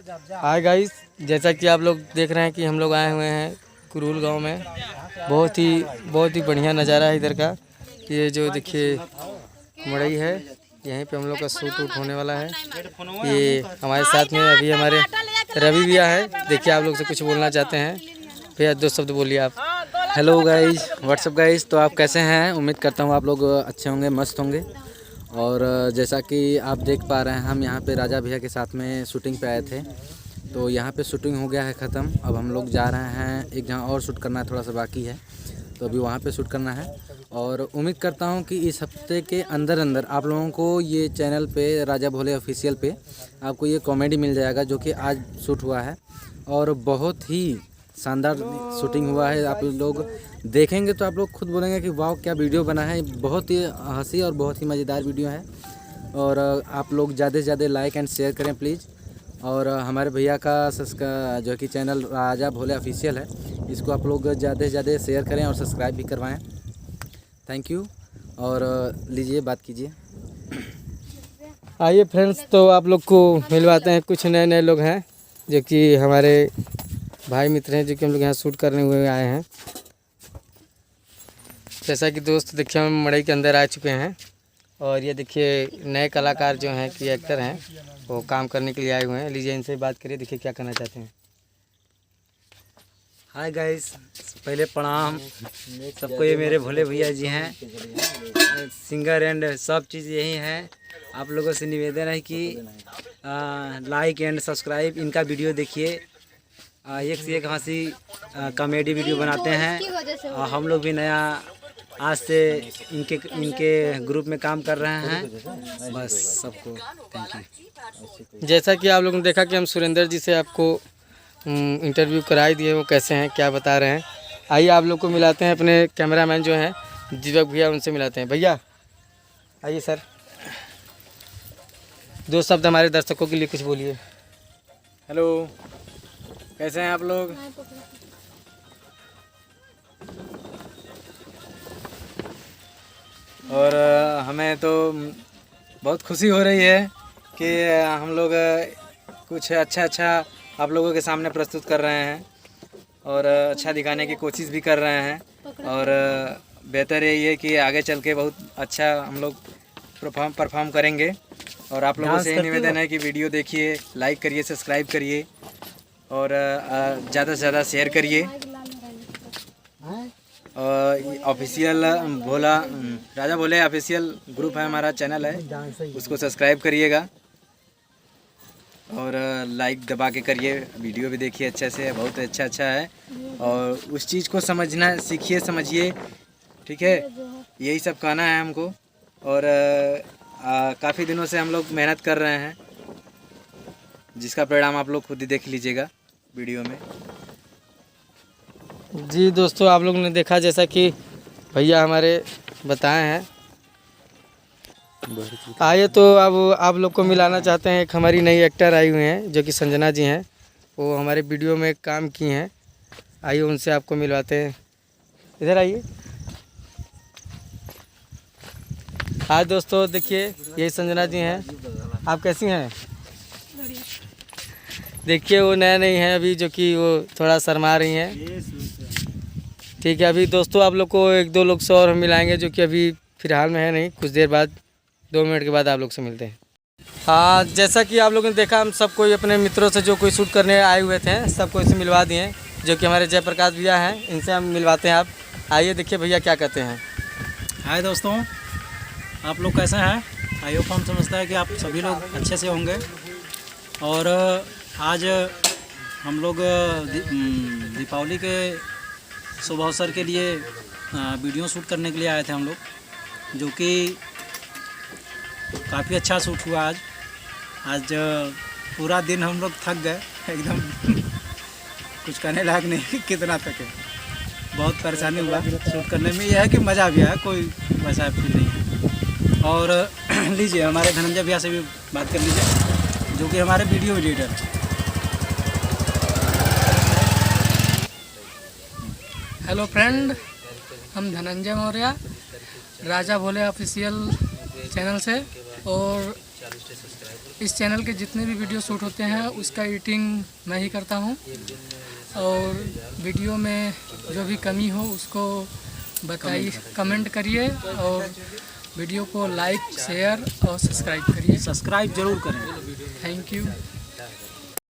Hi guys, जैसा कि आप लोग देख रहे हैं कि हम लोग आए हुए हैं कुरूल गांव में। बहुत ही बढ़िया नज़ारा है इधर का। ये जो देखिए मड़ई है, यहीं पे हम लोग का शूट होने वाला है। ये हमारे साथ में अभी हमारे रवि भैया है। देखिए आप लोग से कुछ बोलना चाहते हैं भैया, 2 शब्द बोलिए आप। Hello guys, WhatsApp guys. तो आप कैसे हैं? उम्मीद करता हूँ आप लोग अच्छे होंगे, मस्त होंगे। और जैसा कि आप देख पा रहे हैं, हम यहाँ पे राजा भैया के साथ में शूटिंग पे आए थे। तो यहाँ पे शूटिंग हो गया है ख़त्म। अब हम लोग जा रहे हैं, एक जगह और शूट करना है, थोड़ा सा बाकी है, तो अभी वहाँ पे शूट करना है। और उम्मीद करता हूँ कि इस हफ्ते के अंदर अंदर आप लोगों को ये चैनल पे राजा भोले ऑफिशियल पे आपको ये कॉमेडी मिल जाएगा, जो कि आज शूट हुआ है और बहुत ही शानदार शूटिंग हुआ है। आप लोग देखेंगे तो आप लोग खुद बोलेंगे कि वाह क्या वीडियो बना है। बहुत ही हंसी और बहुत ही मज़ेदार वीडियो है। और आप लोग ज़्यादा से ज़्यादा लाइक एंड शेयर करें प्लीज़। और हमारे भैया का जो कि चैनल राजा भोले ऑफिशियल है, इसको आप लोग ज़्यादा से ज़्यादा शेयर करें और सब्सक्राइब भी करवाएं। Thank you. और लीजिए, बात कीजिए। आइए फ्रेंड्स, तो आप लोग को मिलवाते हैं। कुछ नए लोग हैं जो कि हमारे भाई मित्र हैं, जो कि हम लोग यहाँ शूट करने हुए आए हैं। जैसा कि दोस्त देखिए, हम मड़ई के अंदर आ चुके हैं और ये देखिए नए कलाकार जो हैं कि एक्टर हैं, वो काम करने के लिए आए हुए हैं। लीजिए इनसे बात करिए, देखिए क्या करना चाहते हैं। हाय गाइस, पहले प्रणाम सबको। ये मेरे भोले भैया जी हैं, सिंगर एंड सब चीज़ यही है। आप लोगों से निवेदन है कि लाइक एंड सब्सक्राइब इनका वीडियो देखिए। एक से एक हंसी कॉमेडी वीडियो बनाते हैं। हम लोग भी नया आज से इनके ग्रुप में काम कर रहे हैं। बस सबको थैंक यू। जैसा कि आप लोगों ने देखा कि हम सुरेंद्र जी से आपको इंटरव्यू कराई दिए, वो कैसे हैं क्या बता रहे हैं। आइए आप लोग को मिलाते हैं अपने कैमरामैन जो हैं दीपक भैया, उनसे मिलाते हैं। भैया आइए सर, 2 शब्द हमारे दर्शकों के लिए कुछ बोलिए। हेलो, कैसे हैं आप लोग? और हमें तो बहुत खुशी हो रही है कि हम लोग कुछ अच्छा आप लोगों के सामने प्रस्तुत कर रहे हैं और अच्छा दिखाने की कोशिश भी कर रहे हैं। और बेहतर यही है कि आगे चल के बहुत अच्छा हम लोग परफॉर्म करेंगे। और आप लोगों से निवेदन है कि वीडियो देखिए, लाइक करिए, सब्सक्राइब करिए और ज़्यादा से ज़्यादा शेयर करिए। ऑफिशियल राजा भोले ऑफिशियल ग्रुप है, हमारा चैनल है, उसको सब्सक्राइब करिएगा और लाइक दबा के करिए। वीडियो भी देखिए अच्छे से, बहुत अच्छा है। और उस चीज़ को समझना सीखिए, समझिए, ठीक है। यही सब कहना है हमको। और काफ़ी दिनों से हम लोग मेहनत कर रहे हैं, जिसका परिणाम आप लोग खुद ही देख लीजिएगा वीडियो में। जी दोस्तों, आप लोगों ने देखा जैसा कि भैया हमारे बताए हैं। आइए तो अब आप लोग को मिलाना चाहते हैं, एक हमारी नई एक्टर आई हुई हैं जो कि संजना जी हैं। वो हमारे वीडियो में काम की हैं। आइए उनसे आपको मिलवाते हैं। इधर आइए। हाँ दोस्तों, देखिए यही संजना जी हैं। आप कैसी हैं? देखिए वो नया नहीं है अभी, जो कि वो थोड़ा शर्मा रही हैं। ठीक है, अभी दोस्तों आप लोग को 1-2 लोग से और हम मिलाएंगे, जो कि अभी फिलहाल में है नहीं। कुछ देर बाद, 2 मिनट के बाद आप लोग से मिलते हैं। हाँ, जैसा कि आप लोगों ने देखा, हम सब कोई अपने मित्रों से जो कोई शूट करने आए हुए थे, सबको इसे मिलवा दिए, जो कि हमारे जयप्रकाश भैया हैं। इनसे हम मिलवाते हैं। आप आइए, देखिए भैया क्या कहते हैं। हाय दोस्तों, आप लोग कैसे हैं? आई होप हम समझता है कि आप सभी लोग अच्छे से होंगे। और आज हम लोग दीपावली के शुभ अवसर के लिए वीडियो शूट करने के लिए आए थे हम लोग, जो कि काफ़ी अच्छा शूट हुआ। आज पूरा दिन हम लोग थक गए एकदम कुछ कहने लायक नहीं कितना थके। बहुत परेशानी हुआ शूट करने में। यह है कि मज़ा भी आया, कोई वैसा फील नहीं है। और लीजिए हमारे धनंजय भैया से भी बात कर लीजिए, जो कि हमारे वीडियो एडिटर। हेलो फ्रेंड, हम धनंजय मौर्य, राजा भोले ऑफिशियल चैनल से। और इस चैनल के जितने भी वीडियो शूट होते हैं उसका एडिटिंग मैं ही करता हूँ, और वीडियो में जो भी कमी हो उसको बताइए, कमेंट करिए, और वीडियो को लाइक शेयर और सब्सक्राइब करिए। सब्सक्राइब जरूर करें। Thank you.